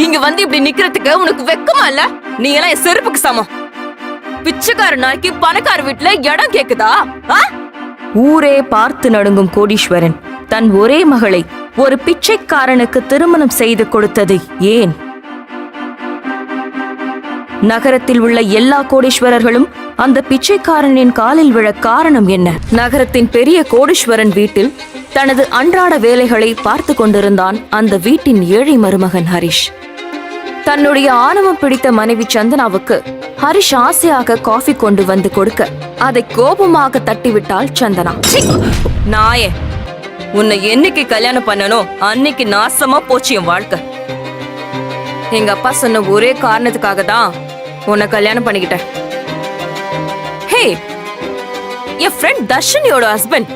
இங்க வந்து இப்படி நிக்கிறதுக்கு உனக்கு வெக்கமா இல்ல? நீ எல்லாம் என் செருப்புக்கு சமம். பிச்சைக்கார நாய்க்கு பணக்கார வீட்டுல இடம் கேக்குதா? ஊரே பார்த்து நடுங்கும் கோடீஸ்வரன் தன் ஒரே மகளை ஒரு பிச்சைக்காரனுக்கு திருமணம் செய்து கொடுத்தது ஏன்? நகரத்தில் உள்ள எல்லா கோடீஸ்வரர்களும் அந்த பிச்சைக்காரனின் காலில் விழ காரணம் என்ன? நகரத்தின் பெரிய கோடீஸ்வரன் வீட்டில் தனது அன்றாட வேலைகளை பார்த்து கொண்டிருந்தான் அந்த வீட்டின் ஏழை மருமகன் ஹரிஷ். தன்னுடைய ஆணவம் பிடித்த மனைவி சந்தனாவுக்கு ஹரிஷ் ஆசையாக காஃபி கொண்டு வந்து கொடுக்க அதை கோபமாக தட்டிவிட்டாள் சந்தனா. நாயே, உன்னை என்னைக்கு கல்யாணம் பண்ணணும் அன்னைக்கு நாசமா போச்சு என் வாழ்க்கை. எங்க அப்பா சொன்ன ஒரே காரணத்துக்காக தான் உன்னை கல்யாணம் பண்ணிக்கிட்டேன். ஹே, என் ஃப்ரெண்ட் தர்ஷினியோட ஹஸ்பண்ட்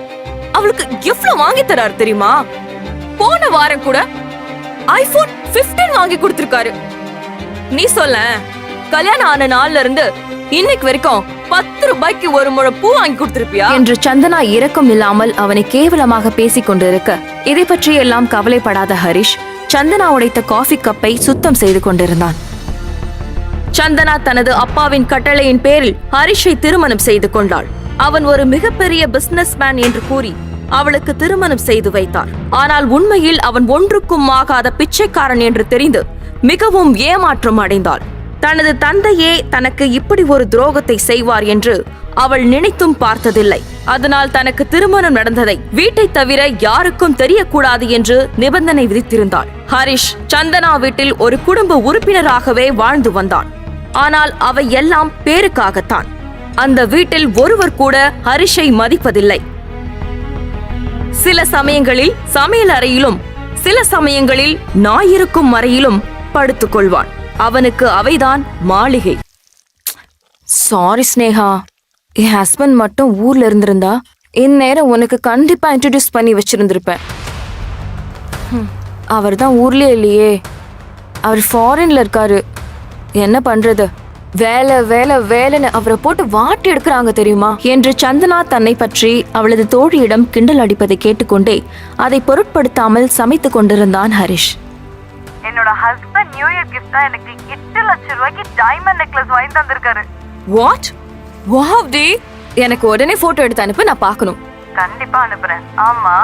அவளுக்கு எவ்வளவு வாங்கி தராரு தெரியுமா? போன வாரம் கூட ஐபோன் 15 வாங்கி கொடுத்திருக்காரு. நீ சொல்ல, கல்யாணம் ஆன நாள்ல இருந்து இன்னைக்கு வரைக்கும் 10 ரூபாய்க்கு ஒரு முழம் பூ வாங்கி கொடுத்திருப்பியா என்று சந்தனா இரக்கம் இல்லாமல் அவனை கேவலமாக பேசிக் கொண்டிருக்க இதை பற்றி எல்லாம் கவலைப்படாத ஹரிஷ் சந்தனா உடைத்த காஃபி கப்பை சுத்தம் செய்து கொண்டிருந்தான். சந்தனா தனது அப்பாவின் கட்டளையின் பேரில் ஹரிஷை திருமணம் செய்து கொண்டாள். அவன் ஒரு மிகப்பெரிய பிசினஸ் மேன் என்று கூறி அவளுக்கு திருமணம் செய்து வைத்தார். ஆனால் உண்மையில் அவன் ஒன்றுக்கும் ஆகாத பிச்சைக்காரன் என்று தெரிந்து மிகவும் ஏமாற்றம் அடைந்தாள். தனது தந்தையே தனக்கு இப்படி ஒரு துரோகத்தை செய்வார் என்று அவள் நினைத்தும் பார்த்ததில்லை. அதனால் தனக்கு திருமணம் நடந்ததை வீட்டை தவிர யாருக்கும் தெரியக்கூடாது என்று நிபந்தனை விதித்திருந்தாள். ஹரிஷ் சந்தனா வீட்டில் ஒரு குடும்ப உறுப்பினராகவே வாழ்ந்து வந்தான். ஆனால் அவை எல்லாம் பேருக்காகத்தான். அந்த வீட்டில் ஒருவர் கூட ஹரிஷை மதிப்பதில்லை. சில சமயங்களில் சமையல் அறையிலும் சில சமயங்களில் நாயிருக்கும் அறையிலும் படுத்துக் கொள்வான். அவனுக்கு அவைதான் மாளிகை. சாரி ஸ்னேகா, என் ஹஸ்பண்ட் மட்டும் ஊர்ல இருந்திருந்தா இந்நேரம் உனக்கு கண்டிப்பா இன்ட்ரோடியூஸ் பண்ணி வச்சிருந்திருப்பேன். அவர் தான் ஊர்லயே இல்லையே, அவர் ஃபாரின்ல இருக்காரு. என்ன பண்றது? வேலை வேலை வேலைன்னு அவரை போட்டு வாட்டி எடுக்கிறாங்க தெரியுமா என்று சந்தனா தன்னை பற்றி அவளது தோழியிடம் கிண்டல் அடிப்பதை கேட்டுக்கொண்டே அதை பொருட்படுத்தாமல் சமைத்துக் கொண்டிருந்தான் ஹரிஷ். என்னோட ஹஸ்பண்ட் நியூ இயர் கிஃப்டா எனக்கு 8 லட்சம் ரூபாய்க்கு டைமண்ட் நெக்லஸ் வாங்கி தந்திருக்காரு. வாட்? வாவ் டி, எனக்கு உடனே போட்டோ எடுத்து அனுப்பு, நான் பார்க்கணும். கண்டிப்பா அனுப்புறேன். ஆமா,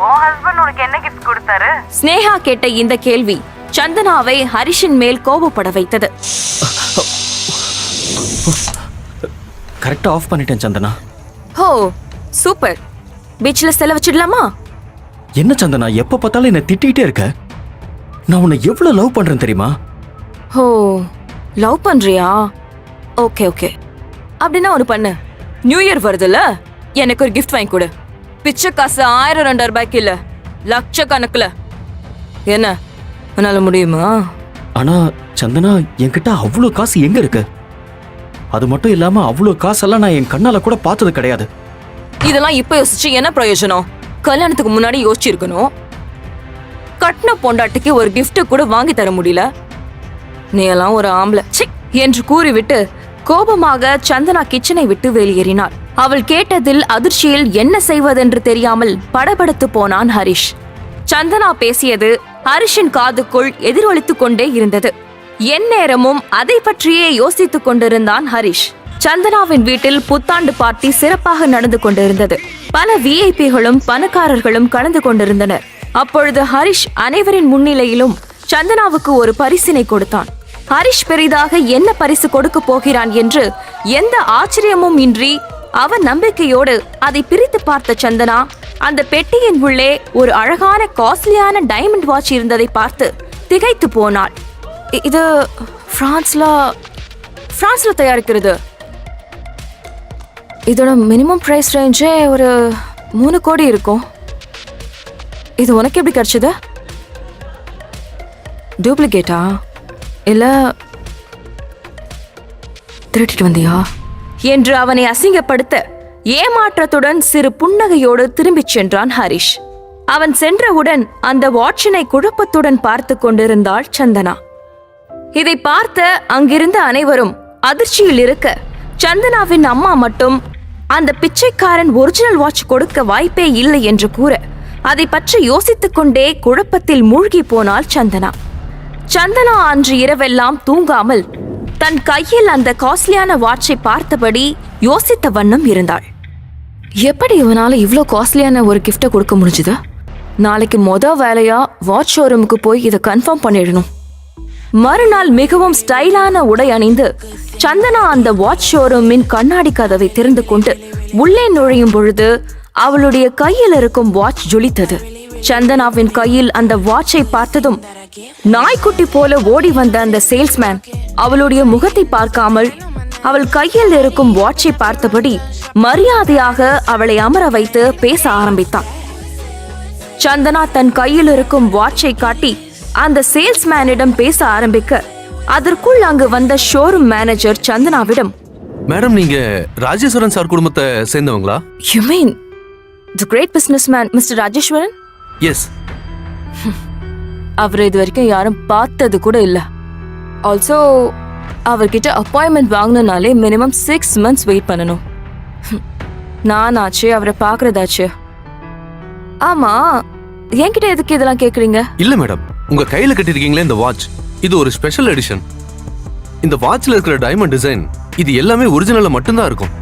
உன் ஹஸ்பண்ட் உனக்கு என்ன கிஃப்ட் கொடுத்தாரு? ஸ்னேகா கேட்ட இந்த கேள்வி சந்தனாவை ஹரிஷின் மேல் கோபப்பட வைத்தது. கரெக்டா ஆஃப் பண்ணிட்டேன் சந்தனா. ஹோ சூப்பர். பீச்ல செல வச்சிடலாமா? என்ன சந்தனா, எப்ப பார்த்தாலும் என்ன திட்டிகிட்டே இருக்க? நான் உன்னை எவ்வளவு லவ் பண்றேன் தெரியுமா? ஹோ, லவ் பண்றியா? ஓகே ஓகே, அப்படின்னா ஒரு பண்ணு. நியூ இயர் வருதுல்ல, எனக்கு ஒரு கிஃப்ட் வாங்கி கொடு. பிச்சை காசு 1000-2000 ரூபாய்க்கு இல்ல, லட்சக்கணக்குல. என்ன, உன்னால முடியுமா? ஆனா சந்தனா, என்கிட்ட அவ்வளவு காசு எங்க இருக்கு? அது மட்டும் இல்லாம அவ்வளவு காசெல்லாம் நான் என் கண்ணால கூட பார்த்தது கிடையாது. இதெல்லாம் இப்ப யோசிச்சு என்ன பிரயோஜனம்? கல்யாணத்துக்கு முன்னாடி யோசிச்சிருக்கணும். கட்டின பொண்டாட்டிக்கு ஒரு கிஃப்ட் கூட வாங்கி தர முடியல. நீ எல்லாம் ஒரு ஆம்பளை என்று கூறிவிட்டு கோபமாக சந்தனா கிச்சனை விட்டு வெளியேறினாள். அவள் கேட்டதில் அதிர்ச்சியில் என்ன செய்வதென்று தெரியாமல் படபடத்து போனான் ஹரிஷ். சந்தனா பேசியது ஹரிஷின் காதுக்குள் எதிரொலித்துக் கொண்டே இருந்தது. எந்நேரமும் அதை பற்றியே யோசித்துக் கொண்டிருந்தான் ஹரிஷ். சந்தனாவின் வீட்டில் புத்தாண்டு பார்ட்டி சிறப்பாக நடந்து கொண்டிருந்தது. பல விஐபிகளும் பணக்காரர்களும் கலந்து கொண்டிருந்தனர். அப்பொழுது ஹரிஷ் அனைவரின் முன்னிலையிலும் சந்தனாவுக்கு ஒரு பரிசினை கொடுத்தான். ஹரிஷ் பெரிதாக என்ன பரிசு கொடுக்க போகிறான் என்று எந்த ஆச்சரியமும் இன்றி அவன் நம்பிக்கையோடு அதை பிரித்து பார்த்த சந்தனா அந்த பெட்டியின் உள்ளே ஒரு அழகான காஸ்ட்லியான டைமண்ட் வாட்ச் இருந்ததை பார்த்து திகைத்து போனாள். இது பிரான்ஸ்ல தயாரிக்கிறது. இதோட மினிமம் பிரைஸ் ரேஞ்சே ஒரு 3 கோடி இருக்கும். இது உனக்கு எப்படி கிடைச்சது? டூப்ளிகேட்டா இல்ல திருட்டிட்டு வந்தியா என்று அவனை அசிங்கப்படுத்த ஏமாற்றத்துடன் சிறு புன்னகையோடு திரும்பிச் சென்றான் ஹரிஷ். அவன் சென்றவுடன் அந்த வாட்சினை குழப்பத்துடன் பார்த்து கொண்டிருந்தாள் சந்தனா. இதை பார்த்த அங்கிருந்த அனைவரும் அதிர்ச்சியில் இருக்க சந்தனாவின் அம்மா மட்டும் அந்த பிச்சைக்காரன் ஒரிஜினல் வாட்ச் கொடுக்க வாய்ப்பே இல்லை என்று கூற அதை பற்றி யோசித்துக் கொண்டே குழப்பத்தில் மூழ்கி போனாள் சந்தனா. சந்தனா அன்று இரவெல்லாம் தூங்காமல் தன் கையில் அந்த காஸ்ட்லியான வாட்சை பார்த்தபடி யோசித்த வண்ணம் இருந்தாள். எப்படி இவனால இவ்ளோ காஸ்ட்லியான ஒரு கிஃப்ட கொடுக்க முடிஞ்சுது? நாளைக்கு வேலையா வாட்ச் ஷோரூமுக்கு போய் இதை கன்ஃபார்ம் பண்ணிடணும். மறுநாள் மிகவும் ஸ்டைலான உடை அணிந்து சந்தனா அந்த வாட்ச் ஷோரூமின் கண்ணாடி கதவை திறந்து கொண்டு உள்ளே நுழையும் பொழுது அவளுடைய கையில் இருக்கும் வாட்ச் ஜொலித்தது. சந்தனாவின் கையில் அந்த வாட்சை பார்த்ததும் நாய்க்குட்டி போல ஓடி வந்த அந்த சேல்ஸ்மேன் அவளுடைய முகத்தை பார்க்காமல் அவள் கையில் இருக்கும் வாட்சை பார்த்தபடி மரியாதையாக அவளை அமர வைத்து பேச ஆரம்பித்தான். சந்தனா தன் கையில் இருக்கும் வாட்சை காட்டி அந்த சேல்ஸ்மேனிடம் பேச ஆரம்பிக்க அதற்குள் அங்கு வந்த ஷோரூம் மேனேஜர் சந்தனாவிடம், மேடம், நீங்க ராஜேஸ்வரன் சார் குடும்பத்தை சேர்ந்தவங்களா? You mean the great businessman Mr. Rajeswaran? Yes. அவரை இது வரைக்கும் யாரும் பார்த்தது கூட இல்ல. ஆல்சோ அவர்கிட்ட அப்பாயின்மெண்ட் வாங்கணும்னாலே மினிமம் 6 months வெயிட் பண்ணணும். நான் ஆச்சு அவரை பாக்குறதாச்சு. ஆமா, என்கிட்ட எதுக்கு இதெல்லாம் கேக்குறீங்க? இல்ல மேடம், உங்க கையில கட்டிருக்கீங்களே இந்த வாட்ச், இது ஒரு ஸ்பெஷல் எடிஷன். இந்த வாட்ச்ல இருக்கிற டைமண்ட் டிசைன் இது எல்லாமே ஒரிஜினல்ல மட்டும்தான் இருக்கும்.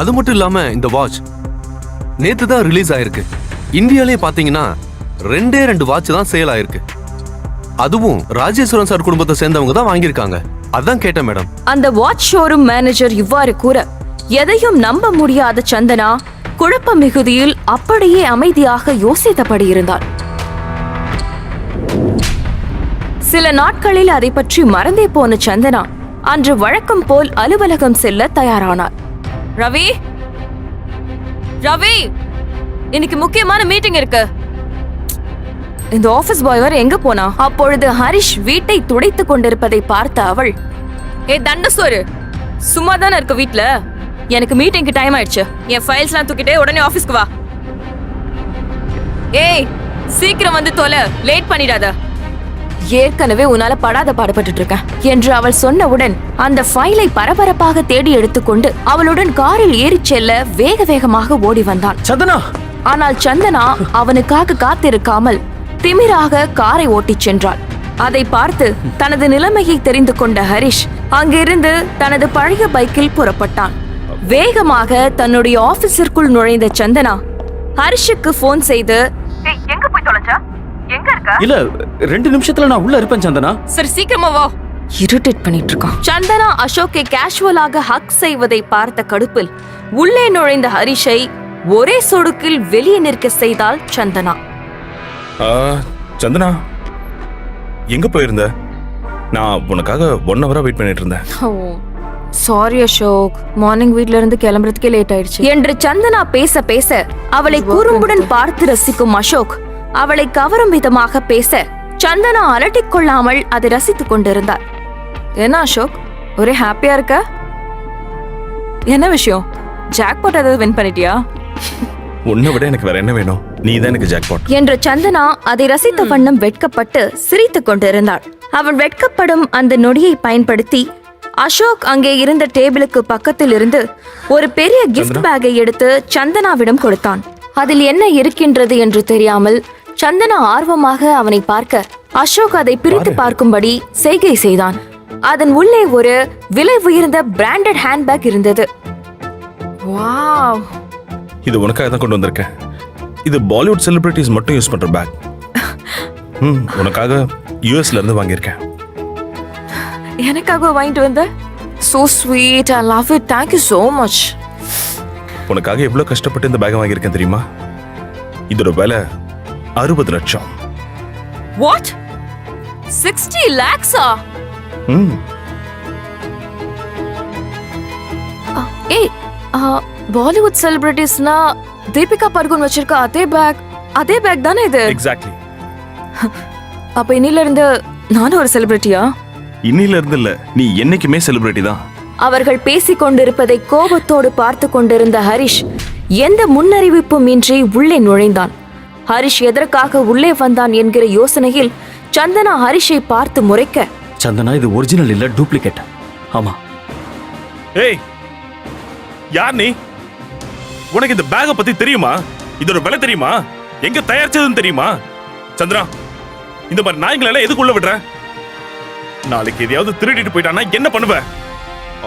அது மட்டும் இல்லாம இந்த வாட்ச் நேத்து தான் ரிலீஸ் ஆயிருக்கு. இந்தியாலே பாத்தீங்கன்னா 2 வாட்ச் தான் சேல் ஆயிருக்கு. அதுவும் ராஜேஸ்வரன் சார் குடும்பத்தை சேர்ந்தவங்க தான் வாங்கியிருக்காங்க. அதான் கேட்டேன் மேடம். அந்த வாட்ச் ஷோரூம் மேனேஜர் இவ்வாறு கூற எதையும் நம்ப முடியாத சந்தனா குழப்ப மிகுதியில் அப்படியே அமைதியாக யோசித்தபடி இருந்தாள். சில நாட்களில் அதை பற்றி மறந்தே போன சந்தனா அன்று வழக்கம் போல் அலுவலகம் செல்ல தயாரானார். ரவி, ரவி, இன்னைக்கு முக்கியமான மீட்டிங் இருக்கு. இந்த ஆபீஸ் பாய் வர எங்க போனா? அப்பொழுது ஹரிஷ் வீட்டை துடைத்துக் கொண்டிருப்பதை பார்த்த அவள், தண்டசோரு, சும்மா தானே இருக்க வீட்ல? எனக்கு மீட்டிங்க்கு டைம் ஆயிடுச்சு. என் ஃபைல்ஸ்லாம் தூக்கிட்டே உடனே ஆபீஸ்க்கு வா. ஏய், சீக்கிரம் வந்து தொலை, லேட் பண்ணிடாத. ஏற்கனவே உன்னால படாத பாடுபட்டு இருக்கேன் என்று அவள் சொன்னவுடன் அந்த ஃபைலை பரபரப்பாக தேடி எடுத்துக்கொண்டு அவளுடன் காரில் ஏறிச் செல்ல வேக வேகமாக ஓடி வந்தான். சந்தனா! ஆனால் சந்தனா அவனுக்காக காத்திருக்காமல் திமிராக காரை ஓட்டிச் சென்றாள். அதை பார்த்து தனது நிலைமையை தெரிந்து கொண்ட ஹரிஷ் அங்கிருந்து தனது பழைய பைக்கில் புறப்பட்டான். வேகமாக தன்னுடைய ஆபீஸிற்குள் நுழைந்த சந்தனா ஹரிஷுக்கு போன் செய்து, எங்க போய் தொலைச்ச? எங்க இருக்க? இல்ல, 2 நிமிஷத்துல நான் உள்ள இருப்பேன் சந்தனா. சரி, சீக்கிரமா வா. இரிட்டேட் பண்ணிட்டு இருக்கான். சந்தனா அசோக்கை கேஷுவலாக ஹக் செய்வதை பார்த்த கடுப்பில் உள்ளே நுழைந்த ஹரிஷை ஒரே சொடுக்கில் வெளியே நிற்க செய்தாள் சந்தனா. சந்தனா, எங்க போயிருந்த? நான் உனக்காக 1 hour வெயிட் பண்ணிட்டு இருந்தேன். சாரி அசோக், மார்னிங் வீட்ல இருந்து கிளம்புறதுக்கே லேட் ஆயிடுச்சு என்று சந்தனா பேச பேச அவளை குறும்புடன் பார்த்து ரசிக்கும் அசோக் அவளை கவரும் விதமாக பேச சந்தனா அலட்டிக் கொள்ளாமல் அதை ரசித்துக் கொண்டிருந்தார். என்ன அசோக், ஒரே ஹாப்பியா இருக்க? என்ன விஷயம்? ஜாக்பாட் ஏதாவது வின் பண்ணிட்டியா? உன்னை விட எனக்கு வேற என்ன வேணும்? நீதான் எனக்கு ஜாக்பாட் என்ற சந்தனா அதை ரசித்த வண்ணம் வெட்கப்பட்டு சிரித்துக் கொண்டிருந்தாள். அவள் வெட்கப்படும் அந்த நொடியை பயன்படுத்தி அசோக் அங்கே இருந்த டேபிளுக்கு பக்கத்தில் இருந்து ஒரு பெரிய கிஃப்ட் பேக்கை எடுத்து சந்தனாவிடம் கொடுத்தான். அதில் என்ன இருக்கின்றது என்று தெரியாமல் சந்தனா ஆர்வமாக அவனை பார்க்க அசோக் அதை பிரித்து பார்க்கும்படி செய்கை செய்தான். அதன் உள்ளே ஒரு விலை உயர்ந்த பிராண்டட் ஹேண்ட்பேக் இருந்தது. வாவ்! இது உனக்காக தான் கொண்டு வந்திருக்கேன். இது பாலிவுட் செலிபிரிட்டிஸ் மட்டும் யூஸ் பண்ற பேக். உனக்காக யுஎஸ்ல இருந்து வாங்கியிருக்கேன். எனக்காக வாங்கிட்டு வந்த? So sweet, I love it. Thank you so much. உனக்காக எவ்வளவு கஷ்டப்பட்டு இந்த பேக் வாங்கியிருக்கேன் தெரியுமா? இதோட விலை 60 லட்சம். What? 60 lakhs? ஏய், பாலிவுட் செலிபிரிட்டிஸ்னா தீபிகா படுகோன் வச்சிருக்க அதே பேக் தானே இது? எக்ஸாக்ட்லி. அப்ப இன்னில இருந்து நானும் ஒரு செலிபிரிட்டியா? இன்னில இருந்து இல்ல, நீ என்னைக்குமே செலிபிரிட்டி தான். அவர்கள் பேசிக் கொண்டிருப்பதை கோபத்தோடு பார்த்து கொண்டிருந்த ஹரிஷ் எந்த முன்னறிவிப்பும் இன்றி உள்ளே நுழைந்தான். ஹரிஷ் எதற்காக உள்ளே வந்தான் என்கிற யோசனையில் சந்தனா ஹரிஷை பார்த்து முறைக்க, சந்தனா, இது ஒரிஜினல் இல்ல, டூப்ளிகேட். ஆமா. ஏய், யார் நீ? உனக்கு இந்த பேக பத்தி தெரியுமா? இதோட விலை தெரியுமா? எங்க தயாரிச்சதுன்னு தெரியுமா? சந்திரா, இந்த மாதிரி நாய்களை எல்லாம் எதுக்குள்ள விடுற? நாளைக்கு எதையாவது திருடிட்டு போயிட்டானா என்ன பண்ணுவ?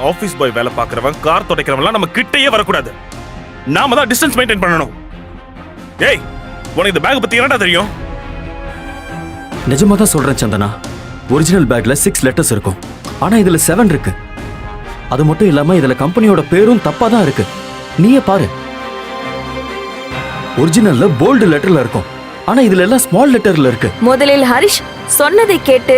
ஆபீஸ் பாய் வேலை பார்க்கறவன், கார் துடைக்கிறவன்லாம் நம்ம கிட்டேயே வரக்கூடாது. நாம தான் டிஸ்டன்ஸ் மெயின்டைன் பண்ணணும். ஏய், உனக்கு இந்த பேக் பத்தி என்னடா தெரியும்? நிஜமா தான் சொல்றேன் சந்தனா. ஒரிஜினல் பேக்ல 6 லெட்டர்ஸ் இருக்கும், ஆனா இதுல 7 இருக்கு. அது மட்டும் இல்லாம இதுல கம்பெனியோட பேரும் தப்பா தான் இருக்கு. நீயே பாரு. ஒரிஜினல்ல போல்டு லெட்டர்ல இருக்கும், ஆனா இதுல எல்லாம் ஸ்மால் லெட்டர்ல இருக்கு. முதலில் ஹரிஷ் சொன்னதை கேட்டு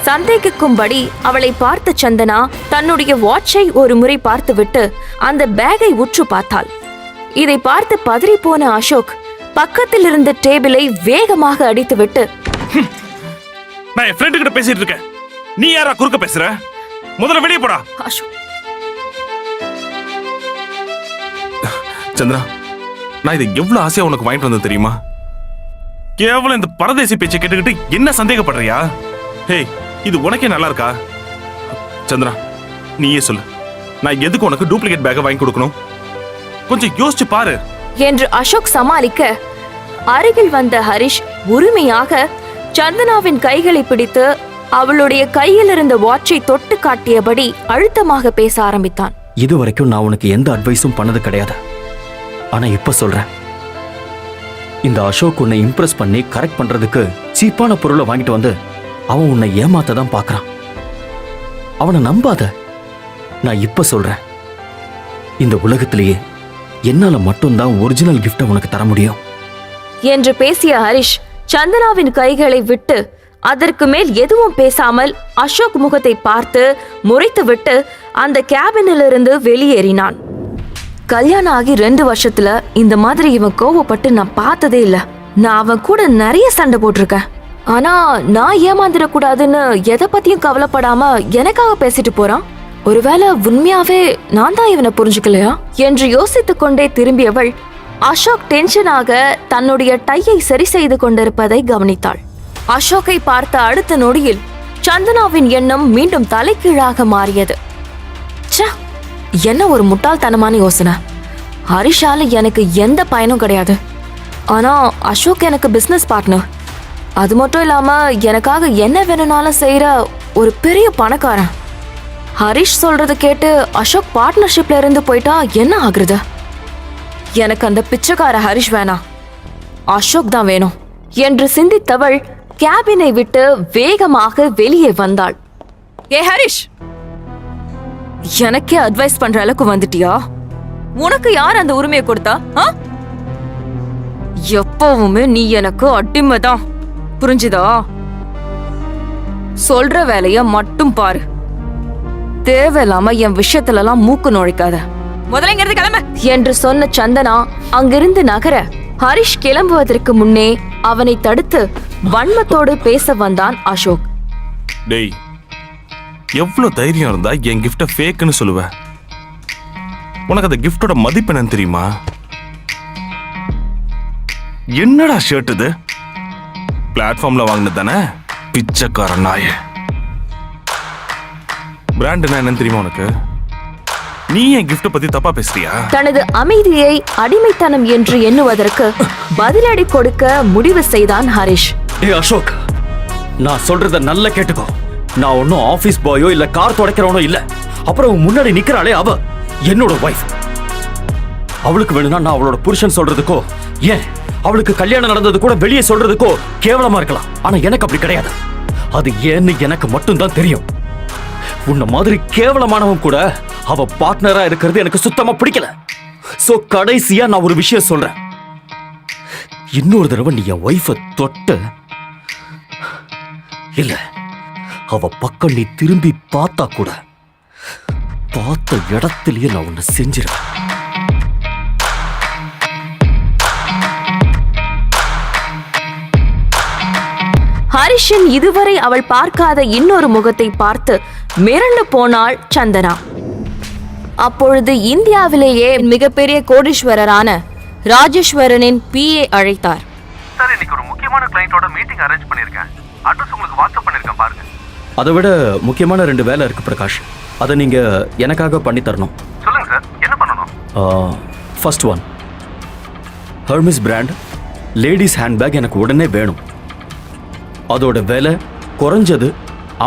சந்தேகிக்கும்படி அவளை பார்த்த சந்தனா தன்னுடைய வாட்சை ஒரு முறை பார்த்துவிட்டு அந்த பேக்கை உற்று பார்த்தாள். இதை பார்த்து பதறி போன அசோக் பக்கத்தில் இருந்த டேபிளை வேகமாக அடித்துவிட்டு, நான் என் ஃப்ரெண்டு கிட்ட பேசிட்டு இருக்கேன், நீ யாரா குறுக்க பேசுற? முதல்ல வெளியே போடா. அசோக், சந்திரா, நான் இதை எவ்வளவு ஆசையா உனக்கு வாங்கிட்டு வந்தது தெரியுமா? கேவலம் இந்த பரதேசி பேச்சை கேட்டுக்கிட்டு என்ன சந்தேகப்படுறியா? ஹே, இது உனக்கே நல்லா இருக்கா? சந்திரா, நீயே சொல்லு, நான் எதுக்கு உனக்கு டூப்ளிகேட் பேக்கை வாங்கி கொடுக்கணும்? கொஞ்சம் யோசிச்சு பாரு என்று அசோக் சமாளிக்க, அருகில் வந்த ஹரிஷ் உரிமையாக சந்தனாவின் கைகளை பிடித்து அவளுடைய கையில் இருந்த வாட்சை தொட்டு காட்டியபடி அழுத்தமாக பேச ஆரம்பித்தான். இதுவரைக்கும் நான் உனக்கு எந்த அட்வைஸும் பண்ணது கிடையாது, ஆனா இப்ப சொல்றேன். இந்த அசோக் உன்னை இம்ப்ரெஸ் பண்ணி கரெக்ட் பண்றதுக்கு சீப்பான பொருளை வாங்கிட்டு வந்து அவன் உன்னை ஏமாத்த தான் பார்க்கறான். அவனை நம்பாத. நான் இப்ப சொல்றேன், இந்த உலகத்திலேயே என்னால மட்டும்தான் ஒரிஜினல் கிஃப்ட உனக்கு தர முடியும் என்று பேசிய ஹரிஷ் சந்தனாவின் கைகளை விட்டு அதற்கு மேல் எதுவும் பேசாமல் அசோக் முகத்தை பார்த்து முறைத்துவிட்டு அந்த கேபினிலிருந்து வெளியேறினான். கல்யாணம் ஆகி 2 வருஷத்துல இந்த மாதிரி இவன் கோவப்பட்டு நான் பார்த்ததே இல்ல. நான் அவன் கூட நிறைய சண்டை போட்டிருக்கேன், ஆனா நான் ஏமாந்துடக்கூடாதுன்னு எதை பத்தியும் கவலைப்படாம எனக்காக பேசிட்டு போறான். ஒருவேளை உண்மையாவே நான் தான் இவனை புரிஞ்சுக்கலையா என்று யோசித்துக் கொண்டே திரும்பியவள் அசோக் டென்ஷனாக தன்னுடைய டையை சரி செய்து கொண்டிருப்பதை கவனித்தாள். அசோக்கை பார்த்த அடுத்த நொடியில் சந்தனாவின் எண்ணம் மீண்டும் தலைகீழாக மாறியது. ச்சே, என்ன ஒரு முட்டாள்தனமான யோசனை. ஹரிஷால எனக்கு எந்த பயனும் கிடையாது, ஆனா அசோக் எனக்கு பிசினஸ் பார்ட்னர். அது மட்டும் இல்லாம எனக்காக என்ன வேணும்னாலும் செய்யற ஒரு பெரிய பணக்காரன். ஹரிஷ் சொல்றது கேட்டு அசோக் பார்ட்னர்ஷிப்ல இருந்து போயிட்டா என்ன ஆகுறது? எனக்கு அந்த பிச்சைக்கார ஹரிஷ் வேணாம், அசோக் தான் வேணும் என்று சிந்தித்தவள் கேபினை விட்டு வேகமாக வெளியே வந்தாள். ஏ ஹரிஷ், எனக்கே அட்வைஸ் பண்ற அளவுக்கு வந்துட்டியா? உனக்கு யார் அந்த உரிமையை கொடுத்தா? எப்பவுமே நீ எனக்கு அடிமைதான், புரிஞ்சுதா? சொல்ற வேலைய மட்டும் பாரு, தேவையில்லாம என் விஷயத்துல எல்லாம் மூக்கு நுழைக்காத. முதல்ல இங்கிருந்து கிளம்ப என்று சொன்ன சந்தனா அங்கிருந்து நகர, ஹரிஷ் கிளம்புவதற்கு முன்னே அவனை தடுத்து வன்மத்தோடு பேச வந்தான் அசோக். டேய், எவ்வளவு தைரியம் இருந்தா என் கிஃப்ட ஃபேக்னு சொல்லுவ? உனக்கு அந்த கிஃப்டோட மதிப்பு என்னன்னு தெரியுமா? என்னடா ஷர்ட் இது? பிளாட்ஃபார்ம்ல வாங்கினது தானே, பிச்சைக்கார நாய. பிராண்ட் என்னன்னு தெரியுமா உனக்கு? நீ என் கிஃப்ட பத்தி தப்பா பேசுறியா? தனது அமைதியை அடிமைத்தனம் என்று எண்ணுவதற்கு பதிலடி கொடுக்க முடிவு செய்தான் ஹரிஷ். ஏ அசோக், நான் சொல்றத நல்லா கேட்டுக்கோ. நான் ஒன்னும் ஆபீஸ் பாயோ இல்ல கார் துடைக்கிறவனோ இல்ல. அப்புறம் முன்னாடி நிக்கிறாளே, அவ என்னோட வைஃப். அவளுக்கு வேணும்னா நான் அவளோட புருஷன் சொல்றதுக்கோ, ஏன் அவளுக்கு கல்யாணம் நடந்தது கூட வெளியே சொல்றதுக்கோ கேவலமா இருக்கலாம். ஆனா எனக்கு அப்படி கிடையாது. அது ஏன்னு எனக்கு மட்டும்தான் தெரியும். உன்ன மாதிரி கேவலமானவன் கூட அவ பார்ட்னரா இருக்கிறது எனக்கு சுத்தமா பிடிக்கல. சோ கடைசியா நான் ஒரு விஷயம் சொல்றேன். இன்னொரு தடவை நீ என் வைஃப தொட்ட இல்ல அவ பக்கம் நீ திரும்பி பார்த்தா கூட பார்த்த இடத்திலேயே நான் உன்னை செஞ்சிருவேன். ஹரிஷின் இதுவரை அவள் பார்க்காத இன்னொரு முகத்தை பார்த்து மிரண்டு போனாள் சந்தனா. அப்பொழுது இந்தியாவிலேயே மிகப்பெரிய கோடீஸ்வரரான ராஜேஸ்வரனின் PA அழைத்தார். சார், இன்னைக்கு ஒரு முக்கியமான கிளையண்டோட மீட்டிங் அரேஞ்ச் பண்ணிருக்கேன். அட்ரஸ் உங்களுக்கு வாட்ஸ்அப் பண்ணிருக்கேன், பாருங்க. அதை விட முக்கியமான 2 வேலை இருக்கு பிரகாஷ். அதை நீங்க எனக்காக பண்ணி தரணும். சொல்லுங்க சார், என்ன பண்ணணும்? First one, Hermes brand ladies handbag எனக்கு உடனே வேணும். அதோட விலை குறைஞ்சது